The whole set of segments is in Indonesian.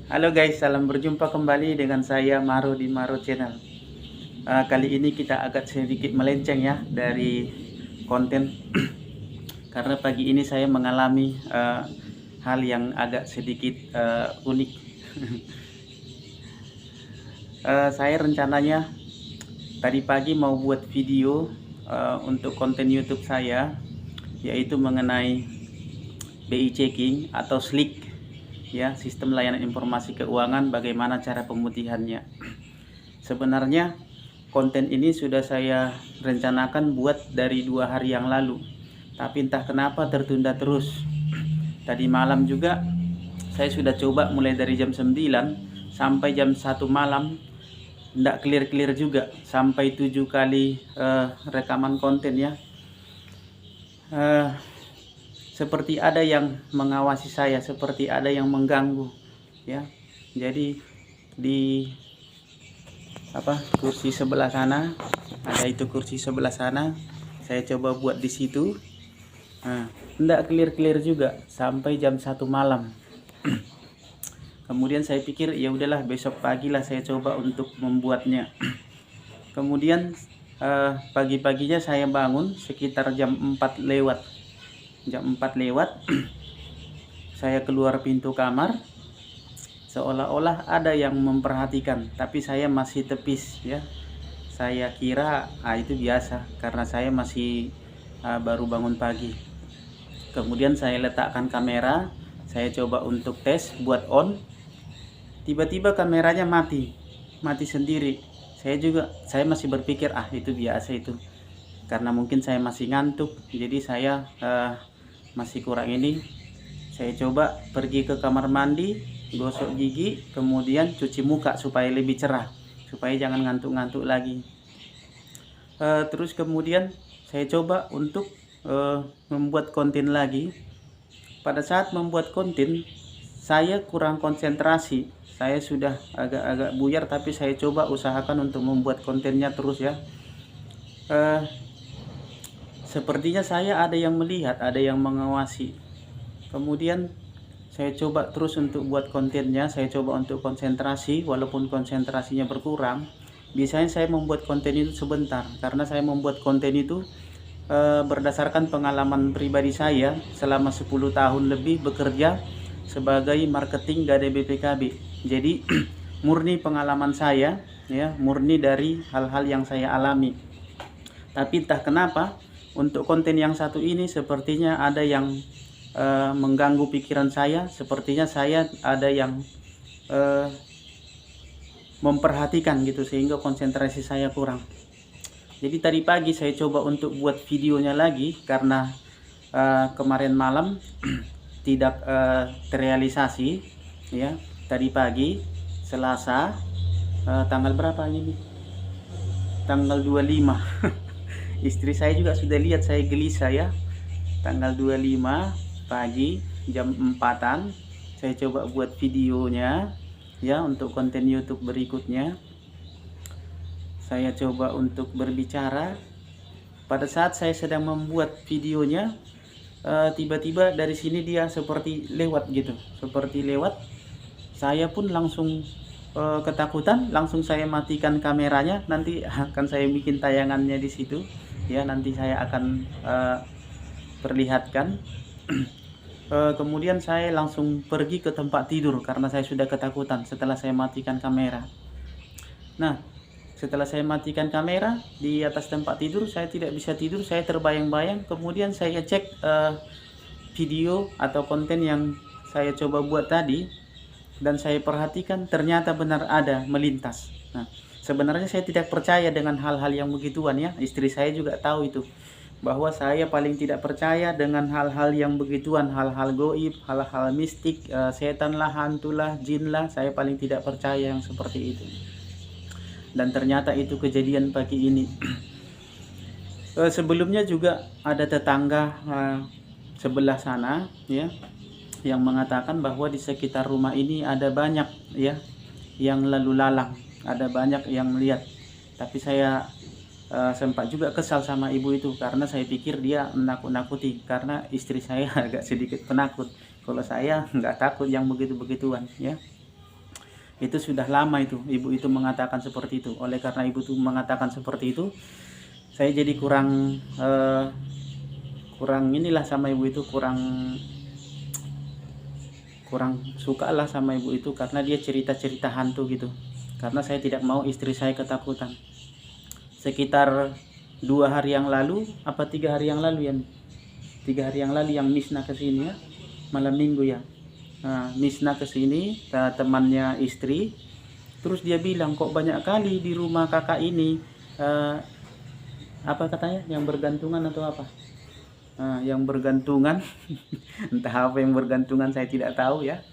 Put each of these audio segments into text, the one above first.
Halo guys, salam berjumpa kembali dengan saya Maro di Maro Channel. Kali ini kita agak sedikit melenceng ya dari konten karena pagi ini saya mengalami hal yang agak sedikit unik. Saya rencananya tadi pagi mau buat video untuk konten YouTube saya, yaitu mengenai BI checking atau SLIC ya, sistem layanan informasi keuangan, bagaimana cara pemutihannya. Sebenarnya konten ini sudah saya rencanakan buat dari 2 hari yang lalu, tapi entah kenapa tertunda terus. Tadi malam juga saya sudah coba mulai dari jam 9 sampai jam 1 malam, tidak clear juga, sampai 7 kali rekaman konten ya. Seperti ada yang mengawasi saya, seperti ada yang mengganggu ya. Jadi di kursi sebelah sana, ada itu kursi sebelah sana, saya coba buat di situ. Enggak clear juga sampai jam 1 malam. Kemudian saya pikir ya udahlah, besok pagi lah saya coba untuk membuatnya. Kemudian pagi-paginya saya bangun sekitar jam 4 lewat. Saya keluar pintu kamar, seolah-olah ada yang memperhatikan, tapi saya masih tepis ya. Saya kira itu biasa karena saya masih baru bangun pagi. Kemudian saya letakkan kamera, saya coba untuk tes buat on. Tiba-tiba kameranya mati sendiri. Saya masih berpikir itu biasa itu, karena mungkin saya masih ngantuk, jadi saya masih kurang ini. Saya coba pergi ke kamar mandi, gosok gigi, kemudian cuci muka supaya lebih cerah, supaya jangan ngantuk-ngantuk lagi. Terus kemudian saya coba untuk membuat konten lagi. Pada saat membuat konten saya kurang konsentrasi, saya sudah agak-agak buyar, tapi saya coba usahakan untuk membuat kontennya terus ya. Sepertinya saya ada yang melihat, ada yang mengawasi. Kemudian saya coba terus untuk buat kontennya, saya coba untuk konsentrasi, walaupun konsentrasinya berkurang. Biasanya saya membuat konten itu sebentar, karena saya membuat konten itu berdasarkan pengalaman pribadi saya selama 10 tahun lebih bekerja sebagai marketing Gade BPKB. Jadi murni pengalaman saya ya, murni dari hal-hal yang saya alami. Tapi entah kenapa untuk konten yang satu ini sepertinya ada yang mengganggu pikiran saya. Sepertinya saya ada yang memperhatikan gitu, sehingga konsentrasi saya kurang. Jadi tadi pagi saya coba untuk buat videonya lagi, karena kemarin malam tidak terrealisasi ya. Tadi pagi Selasa, tanggal berapa ini? Tanggal 25. Istri saya juga sudah lihat saya gelisah ya. Tanggal 25 pagi jam 4-an saya coba buat videonya ya, untuk konten YouTube berikutnya. Saya coba untuk berbicara. Pada saat saya sedang membuat videonya, tiba-tiba dari sini dia seperti lewat gitu, saya pun langsung ketakutan, langsung saya matikan kameranya. Nanti akan saya bikin tayangannya di situ ya, nanti saya akan perlihatkan. Kemudian saya langsung pergi ke tempat tidur karena saya sudah ketakutan setelah saya matikan kamera. Nah, setelah saya matikan kamera di atas tempat tidur, saya tidak bisa tidur, saya terbayang-bayang. Kemudian saya cek video atau konten yang saya coba buat tadi, dan saya perhatikan ternyata benar ada melintas. Nah, sebenarnya saya tidak percaya dengan hal-hal yang begituan ya. Istri saya juga tahu itu, bahwa saya paling tidak percaya dengan hal-hal yang begituan, hal-hal goib, hal-hal mistik, setan lah, hantu lah, jin lah. Saya paling tidak percaya yang seperti itu. Dan ternyata itu kejadian pagi ini. Sebelumnya juga ada tetangga sebelah sana ya, yang mengatakan bahwa di sekitar rumah ini ada banyak ya yang lalu lalang, ada banyak yang melihat. Tapi saya sempat juga kesal sama ibu itu, karena saya pikir dia menakut-nakuti, karena istri saya agak sedikit penakut. Kalau saya nggak takut yang begitu-begituan ya. Itu sudah lama itu ibu itu mengatakan seperti itu. Oleh karena ibu itu mengatakan seperti itu, saya jadi kurang inilah sama ibu itu, kurang suka lah sama ibu itu, karena dia cerita-cerita hantu gitu. Karena saya tidak mau istri saya ketakutan. Sekitar 2 hari yang lalu, apa 3 hari yang lalu ya, 3 hari yang lalu yang Misna kesini ya, malam minggu ya. Nah, Misna kesini, temannya istri, terus dia bilang, kok banyak kali di rumah kakak ini apa katanya, yang bergantungan atau apa, yang bergantungan entah apa yang bergantungan, saya tidak tahu ya.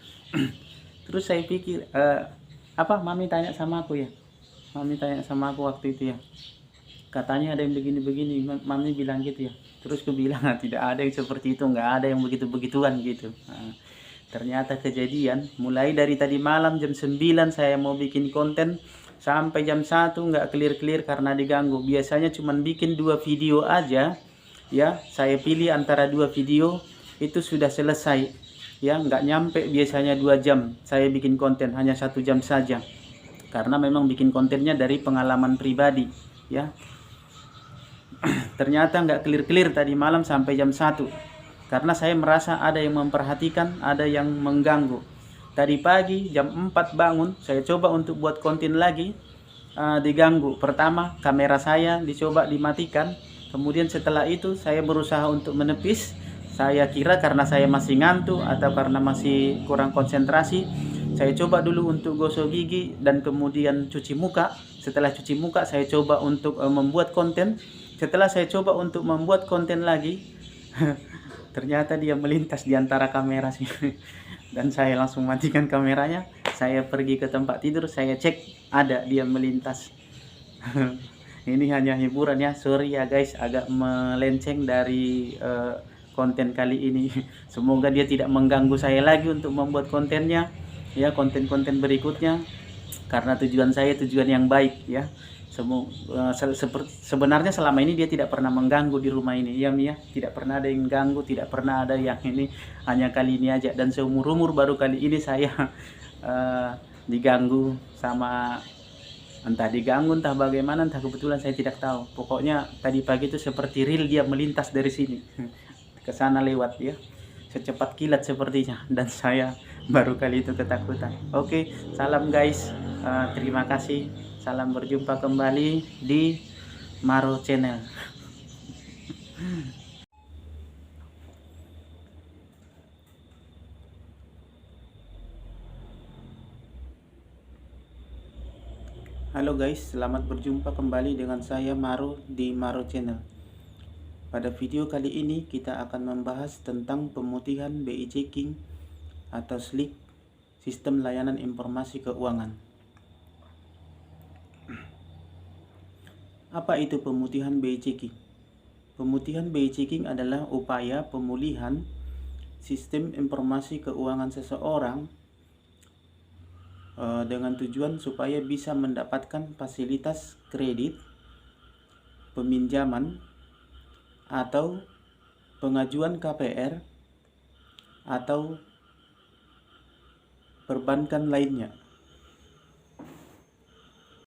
Terus saya pikir apa, mami tanya sama aku waktu itu ya, katanya ada yang begini-begini, mami bilang gitu ya. Terus aku bilang, tidak ada yang seperti itu, nggak ada yang begitu-begituan gitu. Ternyata kejadian mulai dari tadi malam jam 9 saya mau bikin konten sampai jam 1 nggak clear karena diganggu. Biasanya cuman bikin 2 video aja ya, saya pilih antara 2 video itu sudah selesai ya, nggak nyampe biasanya 2 jam saya bikin konten, hanya 1 jam saja, karena memang bikin kontennya dari pengalaman pribadi ya. Ternyata nggak clear tadi malam sampai jam 1, karena saya merasa ada yang memperhatikan, ada yang mengganggu. Tadi pagi jam 4 bangun, saya coba untuk buat konten lagi, diganggu. Pertama kamera saya dicoba dimatikan, kemudian setelah itu saya berusaha untuk menepis. Saya kira karena saya masih ngantuk atau karena masih kurang konsentrasi, saya coba dulu untuk gosok gigi dan kemudian cuci muka. Setelah cuci muka saya coba untuk membuat konten. Setelah saya coba untuk membuat konten lagi ternyata dia melintas di antara kamera sih. Dan saya langsung matikan kameranya, saya pergi ke tempat tidur, saya cek ada dia melintas. Ini hanya hiburan ya, sorry ya guys, agak melenceng dari konten kali ini. Semoga dia tidak mengganggu saya lagi untuk membuat kontennya ya, konten-konten berikutnya, karena tujuan saya tujuan yang baik ya. Sebenarnya selama ini dia tidak pernah mengganggu di rumah ini ya Mia, tidak pernah ada yang ganggu, tidak pernah ada yang ini, hanya kali ini aja. Dan seumur-umur baru kali ini saya diganggu sama, entah diganggu entah bagaimana, entah kebetulan, saya tidak tahu. Pokoknya tadi pagi itu seperti real dia melintas dari sini ke sana lewat ya, secepat kilat sepertinya, dan saya baru kali itu ketakutan. Oke, salam guys, terima kasih. Salam, berjumpa kembali di Maro Channel. Halo guys, selamat berjumpa kembali dengan saya Maro di Maro Channel. Pada video kali ini kita akan membahas tentang pemutihan BI Checking atau SLIC, Sistem Layanan Informasi Keuangan. Apa itu pemutihan BI Checking? Pemutihan BI Checking adalah upaya pemulihan sistem informasi keuangan seseorang dengan tujuan supaya bisa mendapatkan fasilitas kredit, peminjaman, atau pengajuan KPR atau perbankan lainnya.